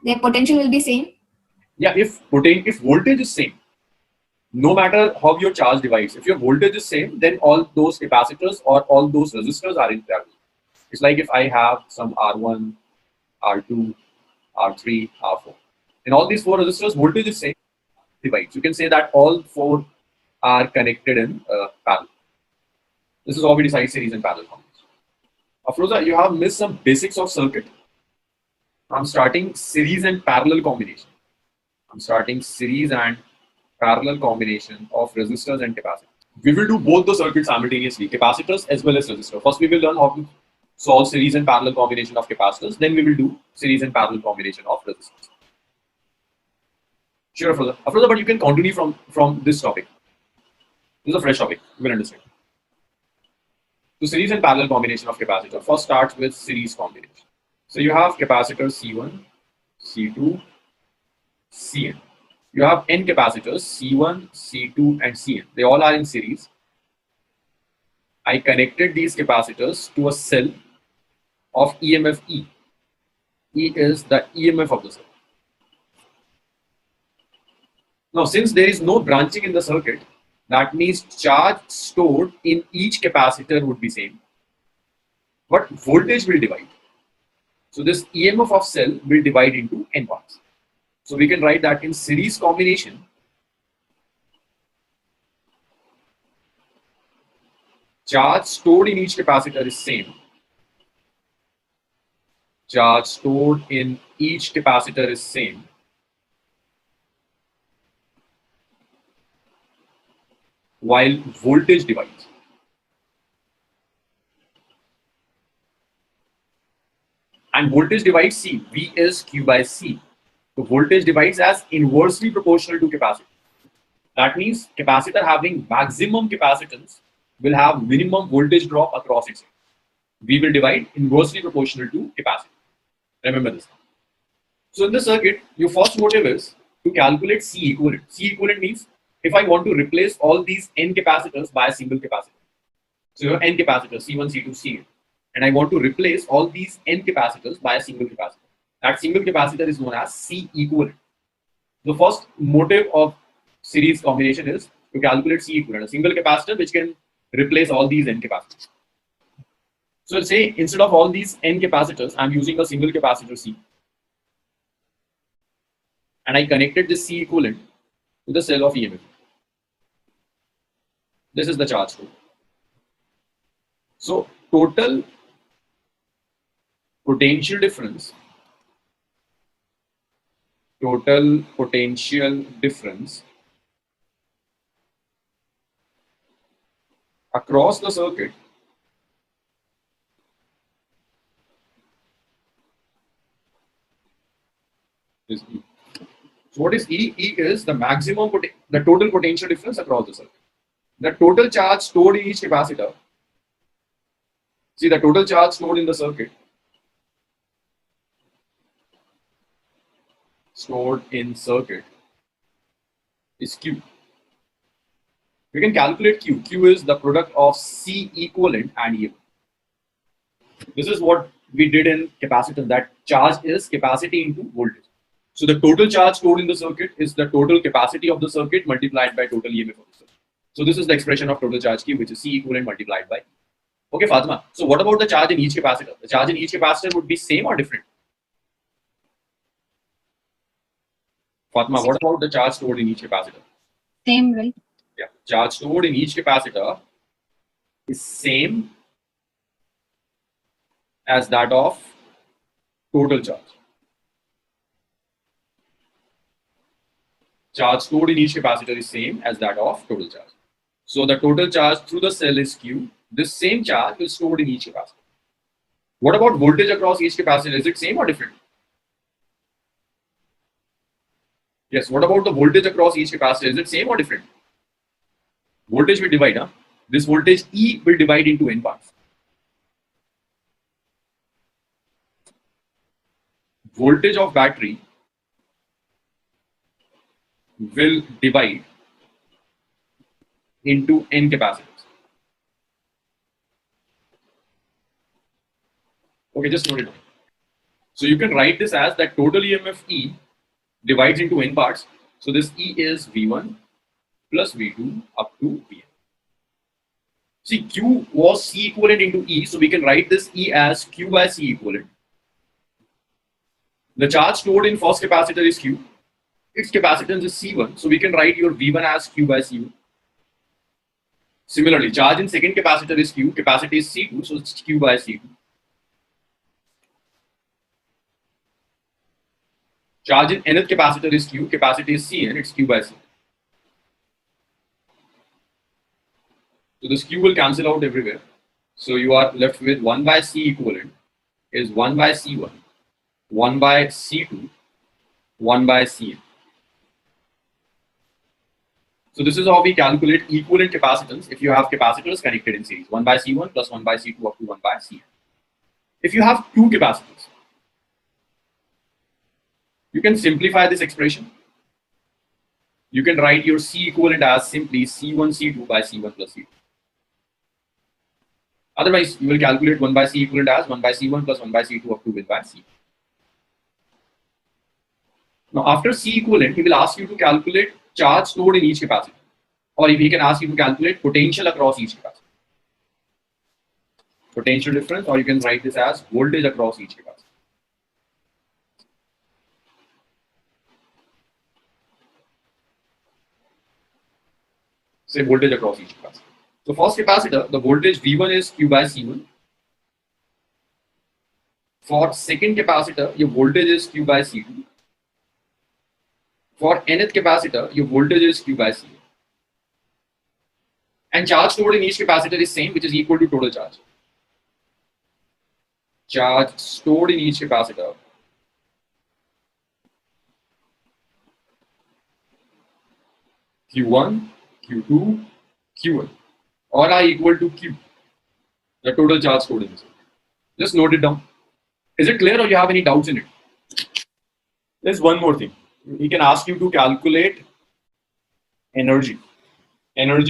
Their potential will be same. Yeah, if voltage is same, no matter how your charge divides, if your voltage is same, then all those capacitors or all those resistors are in parallel. It's like if I have some R1, R2, R3, R4. In all these four resistors, voltage is same, divides. You can say that all four are connected in parallel. This is how we decide series and parallel combinations. Afroza, you have missed some basics of circuit. I'm starting series and parallel combination. I'm starting series and parallel combination of resistors and capacitors. We will do both the circuits simultaneously, capacitors as well as resistors. First, we will learn how to solve series and parallel combination of capacitors. Then we will do series and parallel combination of resistors. Sure, Afroza. Afroza, but you can continue from this topic. This is a fresh topic. You will understand. So series and parallel combination of capacitor. First starts with series combination. So you have capacitor C1, C2, Cn. You have n capacitors C1, C2, and Cn. They all are in series. I connected these capacitors to a cell of EMF E. E is the EMF of the cell. Now, since there is no branching in the circuit, that means charge stored in each capacitor would be same, but voltage will divide. So this EMF of cell will divide into n parts. So we can write that in series combination, charge stored in each capacitor is same. Charge stored in each capacitor is same. While voltage divides. And voltage divides C. V is Q by C. So voltage divides as inversely proportional to capacitance. That means capacitor having maximum capacitance will have minimum voltage drop across its. V will divide inversely proportional to capacitance. Remember this. So in the circuit, your first motive is to calculate C equivalent. C equivalent means if I want to replace all these n capacitors by a single capacitor. So you have n capacitors, C1, C2, Cn. And I want to replace all these n capacitors by a single capacitor. That single capacitor is known as C equivalent. The first motive of series combination is to calculate C equivalent, a single capacitor which can replace all these n capacitors. So let's say instead of all these n capacitors, I'm using a single capacitor C. And I connected this C equivalent to the cell of EMF. This is the charge stored. So total potential difference across the circuit is E. So what is E? E is the the total potential difference across the circuit. The total charge stored in each capacitor. See, the total charge stored in the circuit is Q. We can calculate Q. Q is the product of C equivalent and EMF. This is what we did in capacitance. That charge is capacity into voltage. So the total charge stored in the circuit is the total capacity of the circuit multiplied by total EMF of the circuit. So this is the expression of total charge Q, which is C equivalent multiplied by. Okay, Fatima. So what about the charge in each capacitor? The charge in each capacitor would be same or different? Fatima, what about the charge stored in each capacitor? Same, right? Yeah, charge stored in each capacitor is same as that of total charge. Charge stored in each capacitor is same as that of total charge. So the total charge through the cell is Q. This same charge is stored in each capacitor. What about voltage across each capacitor? Is it same or different? Yes, what about the voltage across each capacitor? Is it same or different? Voltage will divide. Huh? This voltage E will divide into n parts. Voltage of battery will divide into n capacitors. Okay, just note it down. So you can write this as that total EMF E divides into n parts. So this E is V1 plus V2 up to Vn. See, Q was C equivalent into E, so we can write this E as Q by C equivalent. The charge stored in first capacitor is Q. Its capacitance is C1, so we can write your V1 as Q by C1. Similarly, charge in second capacitor is Q, capacity is C2, so it's Q by C2. Charge in nth capacitor is Q, capacity is Cn, it's Q by C. So this Q will cancel out everywhere. So you are left with 1 by C equivalent is 1 by C1, 1 by C2, 1 by Cn. So this is how we calculate equivalent capacitance if you have capacitors connected in series, 1 by C1 plus 1 by C2 up to 1 by Cn. If you have two capacitors, you can simplify this expression. You can write your C equivalent as simply C1 C2 by C1 plus C2. Otherwise, you will calculate 1 by C equivalent as 1 by C1 plus 1 by C2 up to 1 by C. Now, after C equivalent, he will ask you to calculate charge stored in each capacitor. Or if he can ask you to calculate potential across each capacitor. Potential difference, or you can write this as voltage across each capacitor. Say voltage across each capacitor. So first capacitor, the voltage V1 is Q by C1. For second capacitor, your voltage is Q by C2. For nth capacitor, your voltage is Q by C. And charge stored in each capacitor is same, which is equal to total charge. Charge stored in each capacitor Q1, Q2, Q1 all are equal to Q, the total charge stored in this. Just note it down. Is it clear or you have any doubts in it? There's one more thing. He can ask you to calculate energy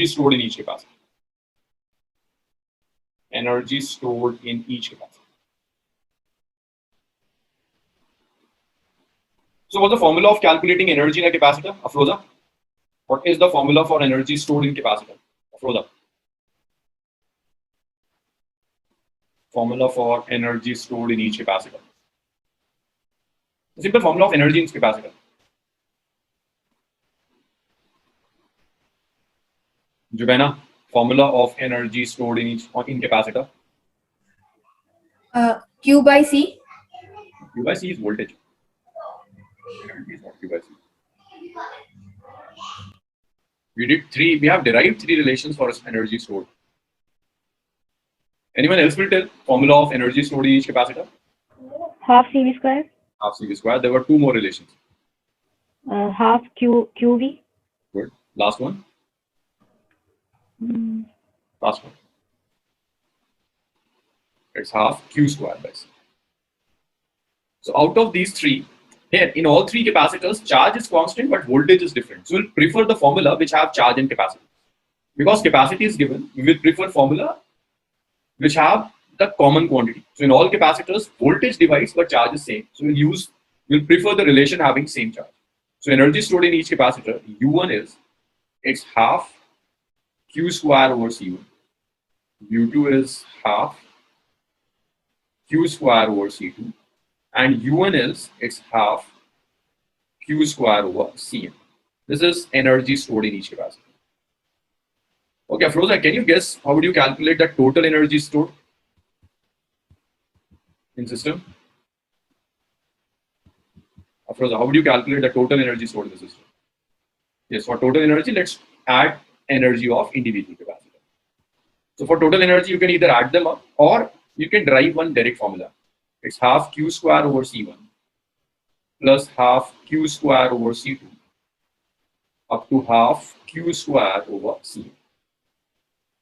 stored in each capacitor. Energy stored in each capacitor. So what's the formula of calculating energy in a capacitor, Afroza? What is the formula for energy stored in capacitor, Afroza? Formula for energy stored in each capacitor. The simple formula of energy in capacitor. Jubena, formula of energy stored in capacitor. Q by C. Q by C is voltage. Energy is not Q by C. We have derived three relations for energy stored. Anyone else will tell formula of energy stored in each capacitor? Half CV square. Half CV square. There were two more relations. Half QV. Good. Last one. Last one. It's half Q square by C. So out of these three, here in all three capacitors, charge is constant but voltage is different. So we'll prefer the formula which have charge and capacity. Because capacity is given, we will prefer formula which have the common quantity. So in all capacitors, voltage divides but charge is same. So we'll prefer the relation having same charge. So energy stored in each capacitor, U1 is it's half Q square over C1. U2 is half Q square over C2. And U1 is it's half Q square over Cn. This is energy stored in each capacitor. Okay, Afroza, can you guess how would you calculate the total energy stored in system? Afroza, how would you calculate the total energy stored in the system? Yes, for total energy, let's add energy of individual capacitor. So for total energy, you can either add them up or you can derive one direct formula. It's half Q square over C1 plus half Q square over C2 up to half Q square over Cn.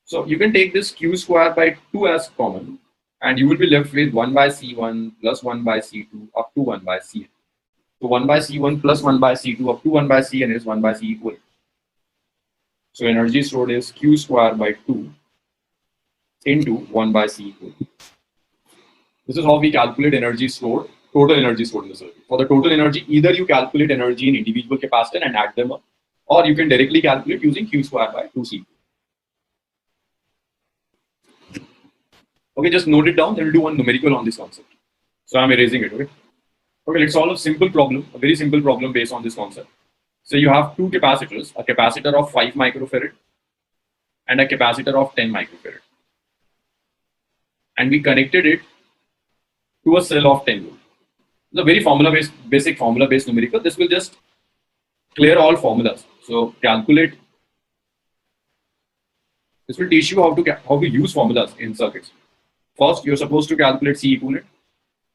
So you can take this Q square by 2 as common and you will be left with 1 by C1 plus 1 by C2 up to 1 by Cn. So 1 by C1 plus 1 by C2 up to 1 by Cn is 1 by C equal. So energy stored is Q square by 2 into 1 by C equal. This is how we calculate energy stored, total energy stored in the circuit. For the total energy, either you calculate energy in individual capacitor and add them up, or you can directly calculate using Q square by 2C. Okay, just note it down, then we'll do one numerical on this concept. So I'm erasing it, okay? Okay, let's solve a simple problem, a very simple problem based on this concept. So you have two capacitors, a capacitor of 5 microfarad and a capacitor of 10 microfarad. And we connected it to a cell of 10 volt. It's a very formula-based, basic formula-based numerical. This will just clear all formulas. So calculate. This will teach you how to use formulas in circuits. First, you're supposed to calculate C equivalent.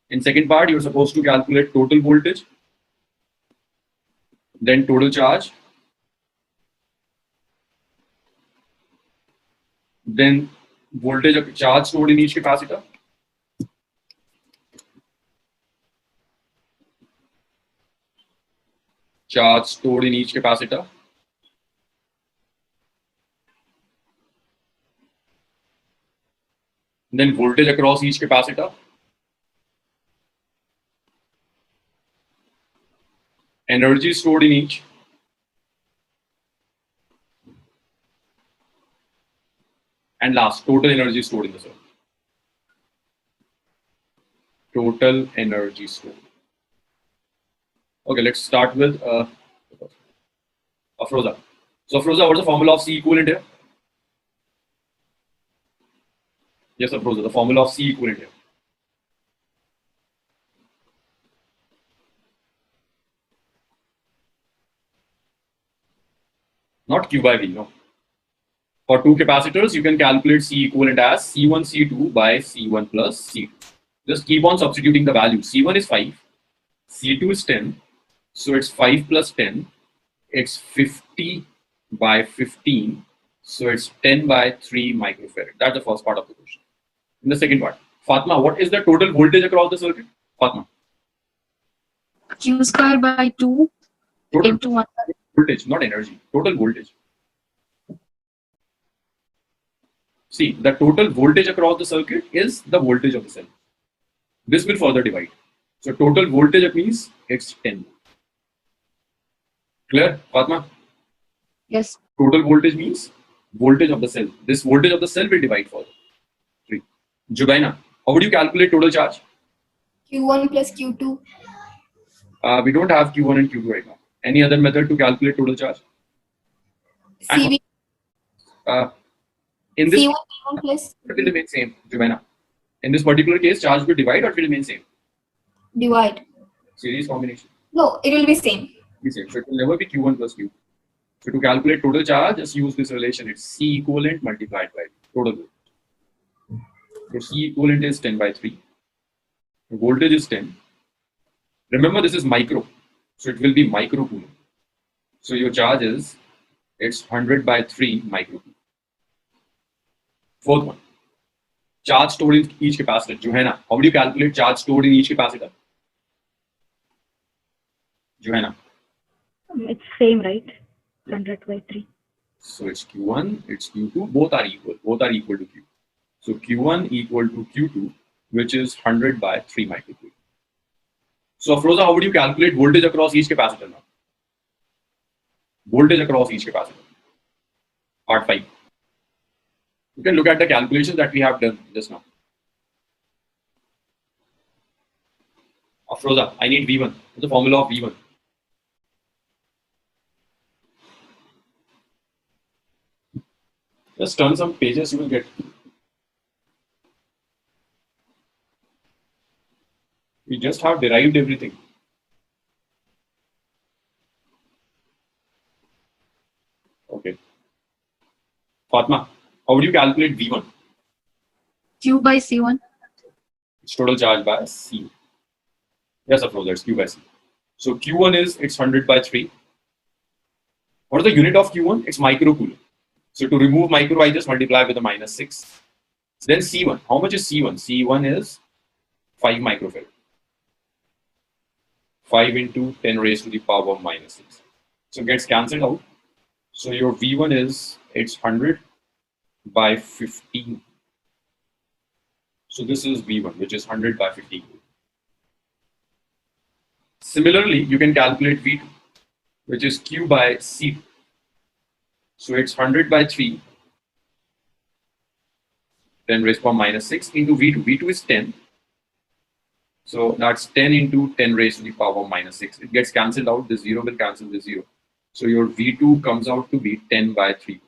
In second part, you're supposed to calculate total voltage, then total charge, then voltage of charge stored in each capacitor, charge stored in each capacitor, then voltage across each capacitor, energy stored in each, and last, total energy stored in the circuit. Total energy stored. Okay, let's start with Afroza. So Afroza, what's the formula of C equivalent here? Yes, Afroza, the formula of C equivalent here. Not Q by V, no. For two capacitors, you can calculate C equivalent as C1 C2 by C1 plus C2. Just keep on substituting the value. C1 is 5, C2 is 10, so it's 5 plus 10, it's 50 by 15, so it's 10 by 3 microfarad. That's the first part of the question. In the second part, Fatma, what is the total voltage across the circuit? Fatma. Q square by 2 Total into 1. voltage, not energy. Total voltage. See, the total voltage across the circuit is the voltage of the cell. This will further divide. So total voltage means it's 10. Clear, Fatma? Yes. Total voltage means voltage of the cell. This voltage of the cell will divide further. 3. Jubaina, how would you calculate total charge? Q1 plus Q2. We don't have Q1 and Q2 right now. Any other method to calculate total charge? CV. In this, C1 P1 plus it will remain same, Jubaina. In this particular case, charge will divide or it will remain same? divide. Series combination. No, it will be same. Be same. So it will never be Q1 plus Q2. So to calculate total charge, just use this relation. It's C equivalent multiplied by total voltage. So C equivalent is 10 by 3. The voltage is 10. Remember, this is micro. So it will be microcoulomb. So your charge is, it's 100 by 3 microcoulomb. Fourth one. Charge stored in each capacitor. Johanna, how would you calculate charge stored in each capacitor? Johanna. It's same, right? 100 by 3. So it's Q1, it's Q2, both are equal. Both are equal to Q. So Q1 equal to Q2, which is 100 by 3 microcoulomb. So Afroza, how would you calculate voltage across each capacitor now? Voltage across each capacitor. Part 5. You can look at the calculations that we have done just now. Afroza, I need V1. What's the formula of V1? Just turn some pages, you will get. We just have derived everything. Okay. Fatma, how would you calculate V1? Q by C1. It's total charge by C. Yes, Afroza, it's Q by C. So Q1 is, it's 100 by 3. What is the unit of Q1? It's microcoulomb. So to remove micro, I just multiply with a minus 6. Then C1. How much is C1? C1 is 5 microfarad. 5 into 10 raised to the power minus 6. So it gets cancelled out. So your V1 is, it's 100 by 15. So this is V1, which is 100 by 15. Similarly, you can calculate V2, which is Q by C2. So it's 100 by 3, 10 raised to power minus 6 into V2. V2 is 10. So that's 10 into 10 raised to the power minus 6. It gets cancelled out. The 0 will cancel the 0. So your V2 comes out to be 10 by 3.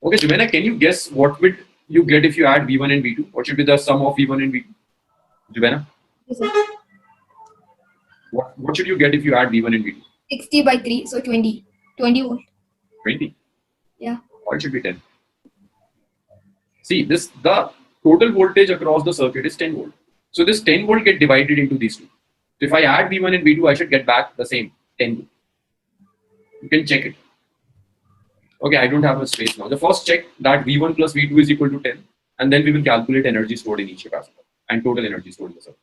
Okay, Juvena, can you guess what would you get if you add V1 and V2? What should be the sum of V1 and V2? Juvena, Yes, sir. what should you get if you add V1 and V2? 60 by 3, so 20. 20 volt. 20? Yeah. Or it should be 10. See, the total voltage across the circuit is 10 volt. So this 10 volt get divided into these two. So if I add V1 and V2, I should get back the same 10 volt. You can check it. Okay, I don't have a space now. The first check that V1 plus V2 is equal to 10, and then we will calculate energy stored in each capacitor and total energy stored in the circuit.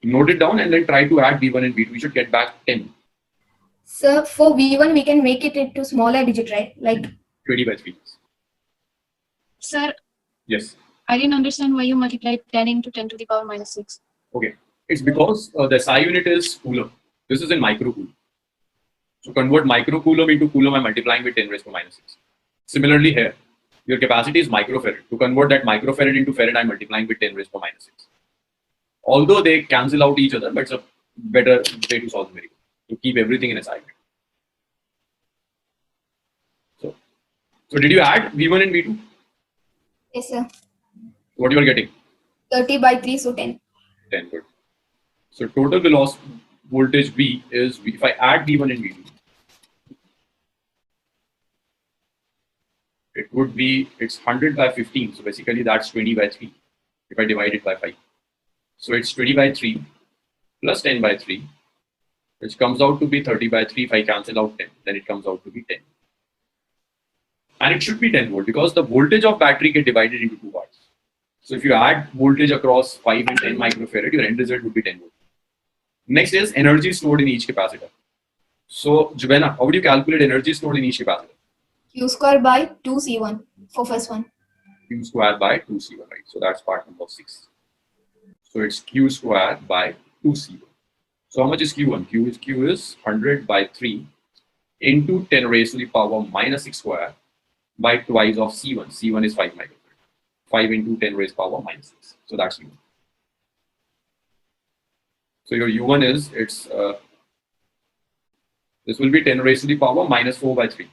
Note it down and then try to add V1 and V2. We should get back 10. So for V1, we can make it into smaller digit, right? Like 20 by 3. Sir, Yes. I didn't understand why you multiplied 10 into 10 to the power minus 6. Okay. It's because the SI unit is coulomb. This is in microcoulomb. So convert microcoulomb into coulomb by multiplying with 10 raised to minus 6. Similarly here, your capacity is microfarad. To convert that microfarad into farad, I'm multiplying with 10 raised to minus 6. Although they cancel out each other, but it's a better way to solve the miracle, to keep everything in a side. So did you add V1 and V2? yes, sir. What you are getting? 30 by 3, so 10. 10. Good. So total velocity voltage V is, if I add V1 and V2, it would be, it's 100 by 15. So basically that's 20 by 3 if I divide it by 5. So it's 20 by 3 plus 10 by 3, which comes out to be 30 by 3. If I cancel out 10, then it comes out to be 10. And it should be 10 volt because the voltage of battery get divided into two parts. So if you add voltage across 5 and 10 microfarad, your end result would be 10 volt. Next is energy stored in each capacitor. So Juvena, how would you calculate energy stored in each capacitor? Q square by 2C1 for first one. Q square by 2C1, right? So that's part number 6. So it's Q square by 2C1. So how much is Q1? Q is 100 by 3 into 10 raised to the power minus 6 square by twice of C1. C1 is 5 microfarad. 5 into 10 raised to the power minus 6. So that's U1. So your U1 is, it's this will be 10 raised to the power minus 4 by 3.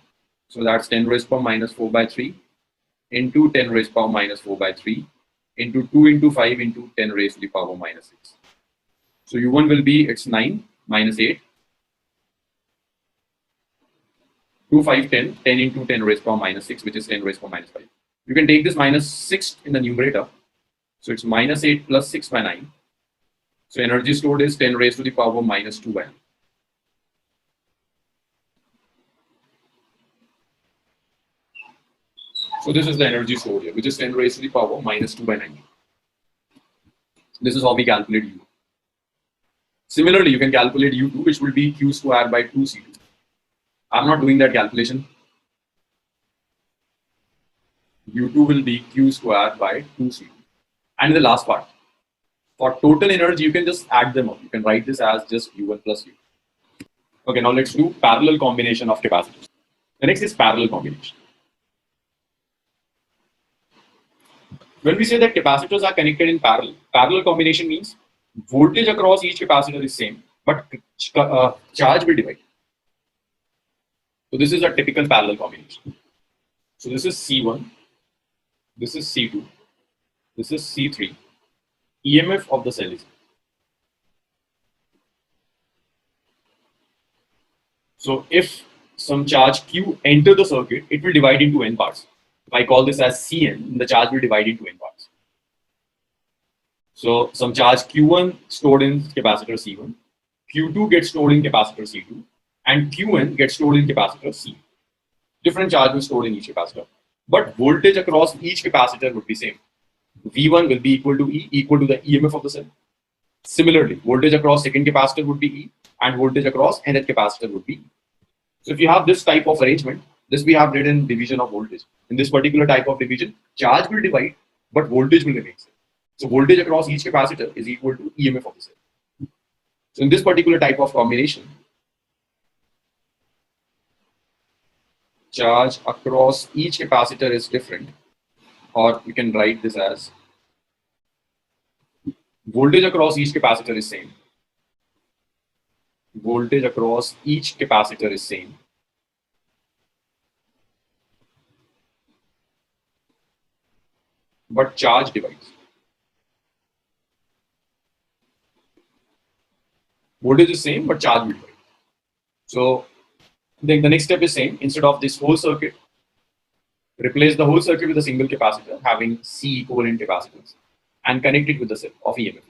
So that's 10 raised to the power minus 4 by 3 into 10 raised to the power minus 4 by 3 into 2 into 5 into 10 raised to the power minus 6. So U1 will be, it's 9 minus 8. 2, 5, 10. 10 into 10 raised to the power minus 6, which is 10 raised to the power minus 5. You can take this minus 6 in the numerator. So it's minus 8 plus 6 by 9. So energy stored is 10 raised to the power minus 2 by 9. So this is the energy stored here, which is 10 raised to the power minus 2 by 9. This is how we calculate U. Similarly, you can calculate U2, which will be Q square by 2C2. I'm not doing that calculation. U2 will be Q square by 2C2. And the last part, for total energy, you can just add them up. You can write this as just U1 plus U. Okay, now let's do parallel combination of capacitors. The next is parallel combination. When we say that capacitors are connected in parallel, parallel combination means voltage across each capacitor is same, but charge will divide. So this is a typical parallel combination. So this is C1, this is C2, this is C3. EMF of the cell is. So if some charge Q enter the circuit, it will divide into n parts. If I call this as Cn, the charge will divide into n parts. So some charge Q1 stored in capacitor C1, Q2 gets stored in capacitor C2, and Qn gets stored in capacitor C. Different charges stored in each capacitor. But voltage across each capacitor would be same. V1 will be equal to E, equal to the EMF of the cell. Similarly, voltage across second capacitor would be E, and voltage across nth capacitor would be E. So if you have this type of arrangement, this we have written division of voltage. In this particular type of division, charge will divide, but voltage will remain same. So voltage across each capacitor is equal to EMF of the cell. So in this particular type of combination, charge across each capacitor is different, or you can write this as voltage across each capacitor is same. Voltage across each capacitor is same. But charge divides. Voltage is same, but charge will divide. So then the next step is same. Instead of this whole circuit, replace the whole circuit with a single capacitor having C equivalent capacitance and connect it with the cell of EMF.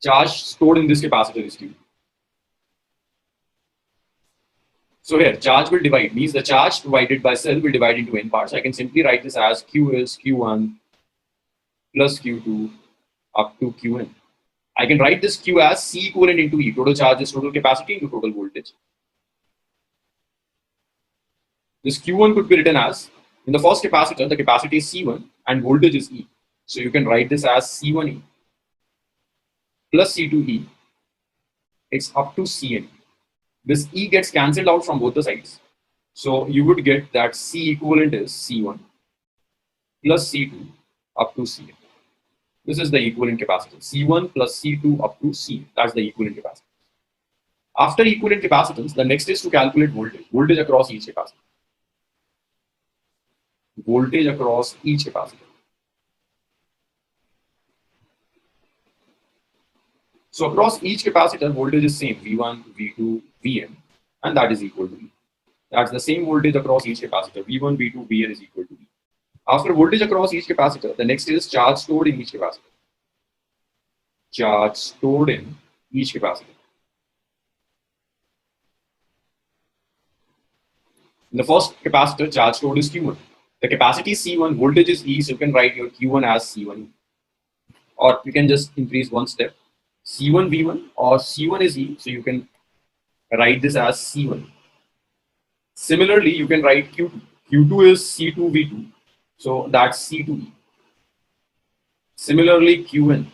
Charge stored in this capacitor is Q. So here, charge will divide, means the charge divided by cell will divide into n parts. I can simply write this as Q is Q1 plus Q2 up to Qn. I can write this Q as C equivalent into E. Total charge is total capacity into total voltage. This Q1 could be written as, in the first capacitor, the capacity is C1 and voltage is E. So you can write this as C1E plus C2E. It's up to Cn. This E gets cancelled out from both the sides. So you would get that C equivalent is C1 plus C2 up to Cn. This is the equivalent capacitance. C1 plus C2 up to C. That's the equivalent capacitance. After equivalent capacitance, the next is to calculate voltage. Voltage across each capacitor. Voltage across each capacitor. So across each capacitor, voltage is same, V1, V2, Vn, and that is equal to E. That's the same voltage across each capacitor. V1, V2, Vn is equal to E. After voltage across each capacitor, the next is charge stored in each capacitor. Charge stored in each capacitor. In the first capacitor, charge stored is Q1. The capacity is C1, voltage is E, so you can write your Q1 as C1E. Or you can just increase one step. C1 V1 or C1 is E, so you can write this as C1. Similarly, you can write Q2. Q2 is C2 V2, so that's C2E. Similarly, Qn.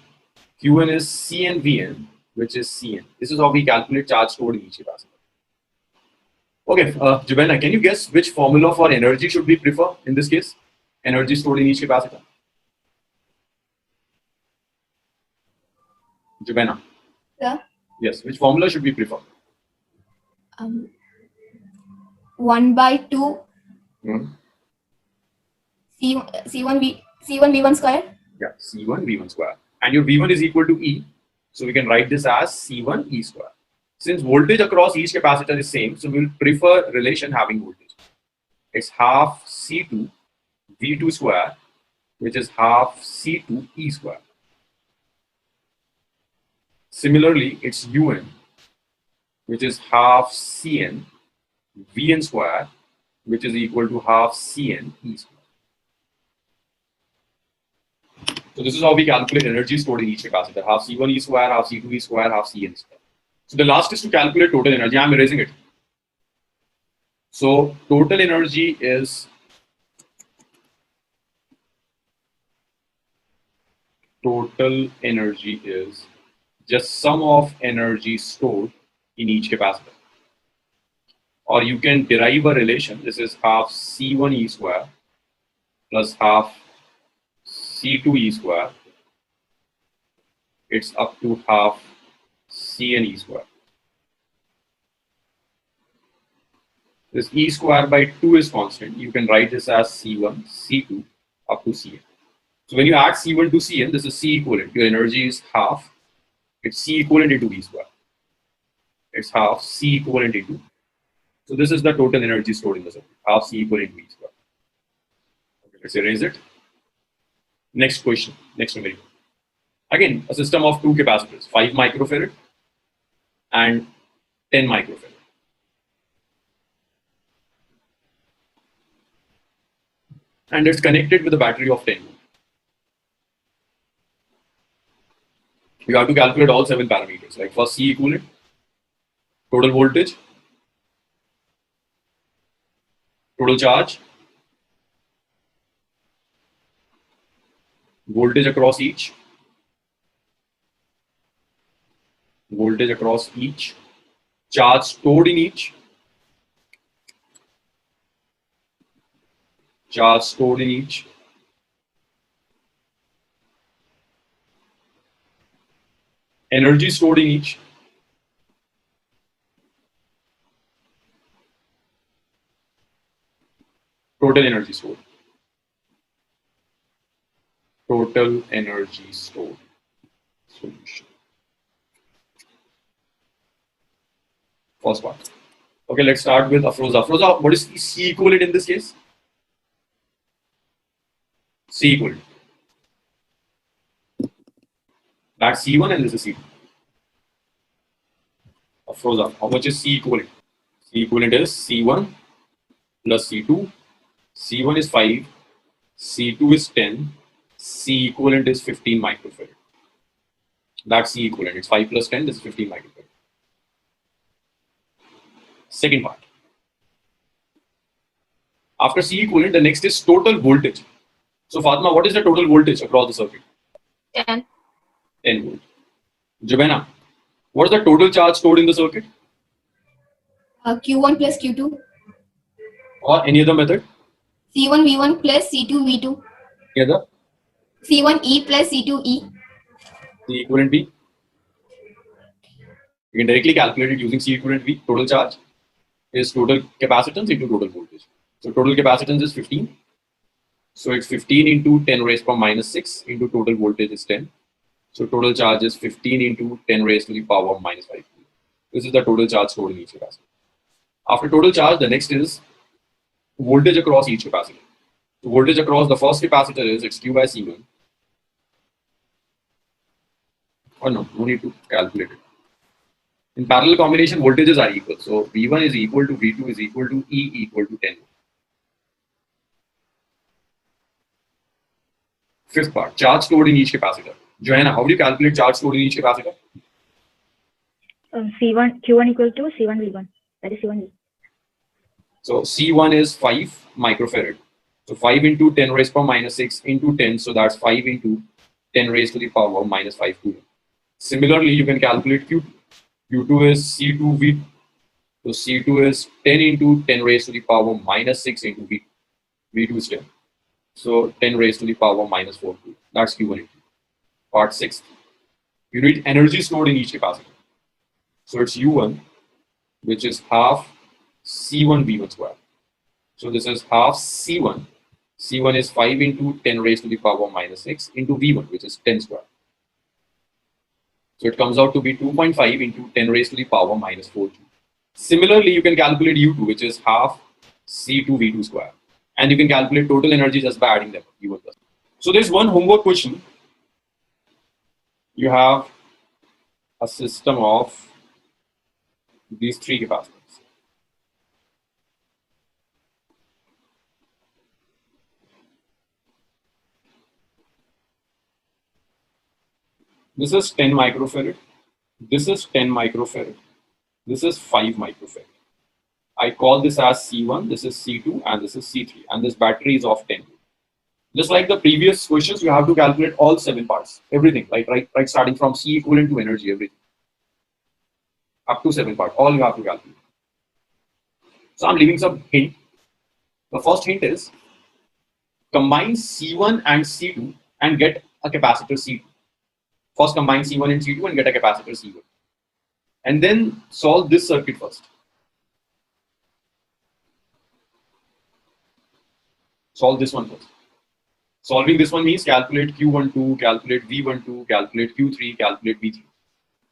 Qn is Cn Vn, which is Cn. This is how we calculate charge stored in each capacitor. Okay, Jubena, can you guess which formula for energy should we prefer in this case? Energy stored in each capacitor. Jubena. Yeah. Yes, which formula should we prefer? 1 by 2 C1 V1 square. Yeah, C1 V1 square. And your V1 is equal to E. So we can write this as C1 E square. Since voltage across each capacitor is same, so we'll prefer relation having voltage. It's half C2 V2 square, which is half C2 E square. Similarly, it's Un, which is half Cn Vn square, which is equal to half Cn E square. So this is how we calculate energy stored in each capacitor. Half C1 E square, half C2 E square, half Cn square. So the last is to calculate total energy. I'm erasing it. So total energy is just sum of energy stored in each capacitor. Or you can derive a relation. This is half C1 E square plus half C2 E square. It's up to half Cn E square. This E square by 2 is constant. You can write this as C1, C2 up to Cn. So when you add C1 to Cn, this is C equivalent. Your energy is half. It's C equivalent into E square. It's half C equivalent into. So this is the total energy stored in the circuit. Half C equivalent into E square. Okay, let's erase it. Next question. Next numerical. Again, a system of two capacitors, 5 microfarad and 10 microfarad. And it's connected with a battery of 10 volt. you have to calculate all 7 parameters. Like first C equivalent, total voltage, total charge, voltage across each, charge stored in each, energy stored in each, total energy stored. Solution. First part. Okay, let's start with Afroza. Afroza, what is the C equivalent in this case? C equivalent. That's C1 and this is C2. Afroza, how much is C equivalent? C equivalent is C1 plus C2. C1 is 5, C2 is 10, C equivalent is 15 microfarad. That's C equivalent. It's 5 plus 10, this is 15 microfarad. Second part. After C equivalent, the next is total voltage. So Fatima, what is the total voltage across the circuit? 10. 10 volt. Jabena, what is the total charge stored in the circuit? Q1 plus Q2. Or any other method? C1 V1 plus C2 V2. Any other? C1 E plus C2 E. C equivalent V. You can directly calculate it using C equivalent V. Total charge is total capacitance into total voltage. So total capacitance is 15. So it's 15 into 10 raised power minus 6 into total voltage is 10. So total charge is 15 into 10 raised to the power minus 5. This is the total charge stored in each capacitor. After total charge, the next is voltage across each capacitor. So voltage across the first capacitor is it's Q by C1. Or no need to calculate it. In parallel combination, voltages are equal. So V1 is equal to V2 is equal to E equal to 10. Fifth part, charge stored in each capacitor. Joanna, how do you calculate charge stored in each capacitor? C1 Q1 equal to C1 V1. That is C1 V. So C1 is 5 microfarad. So 5 into 10 raised power minus 6 into 10. So that's 5 into 10 raised to the power minus 5 coulomb. Similarly, you can calculate Q2. Q2 is C2 V2. So C2 is 10 into 10 raised to the power minus 6 into V2. V2 is 10. So 10 raised to the power minus 4 coulomb. That's Q1. Part 6. You need energy stored in each capacitor. So it's U1, which is half C1 V1 square. So this is half C1. C1 is 5 into 10 raised to the power minus 6 into V1, which is 10 square. So it comes out to be 2.5 into 10 raised to the power minus 4 joule. Similarly, you can calculate U2, which is half C2 V2 square. And you can calculate total energy just by adding them, U1 plus. So there's one homework question. You have a system of these 3 capacitors. This is 10 microfarad. This is 10 microfarad. This is 5 microfarad. I call this as C1, this is C2, and this is C3. And this battery is of 10. Just like the previous questions, you have to calculate all 7 parts, everything, like right starting from C equivalent to energy, everything. Up to 7 parts, all you have to calculate. So I'm leaving some hint. The first hint is combine C1 and C2 and get a capacitor C2. First combine C1 and C2 and get a capacitor C1. And then solve this circuit first. Solve this one first. Solving this one means calculate Q12, calculate V12, calculate Q3, calculate V3.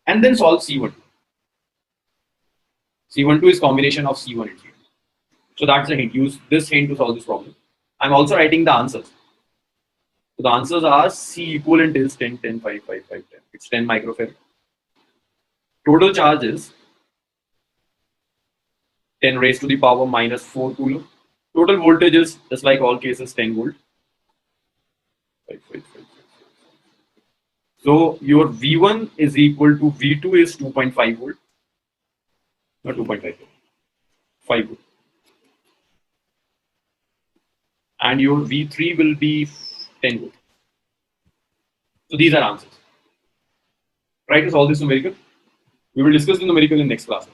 And then solve C12. C12 is combination of C1 and C2. So that's the hint. Use this hint to solve this problem. I'm also writing the answers. So the answers are C equivalent is 10, 10, 5, 5, 5, 10. It's 10 microfarad. Total charge is 10 raised to the power minus 4 coulomb. Total voltage is, just like all cases, 10 volt. 5, 5, 5, 5. So your V1 is equal to V2 is 2.5 volt. Not 2.5 volt, 5 volt. And your V3 will be 10 volt. So these are answers. Try to solve this numerical. We will discuss the numerical in next class.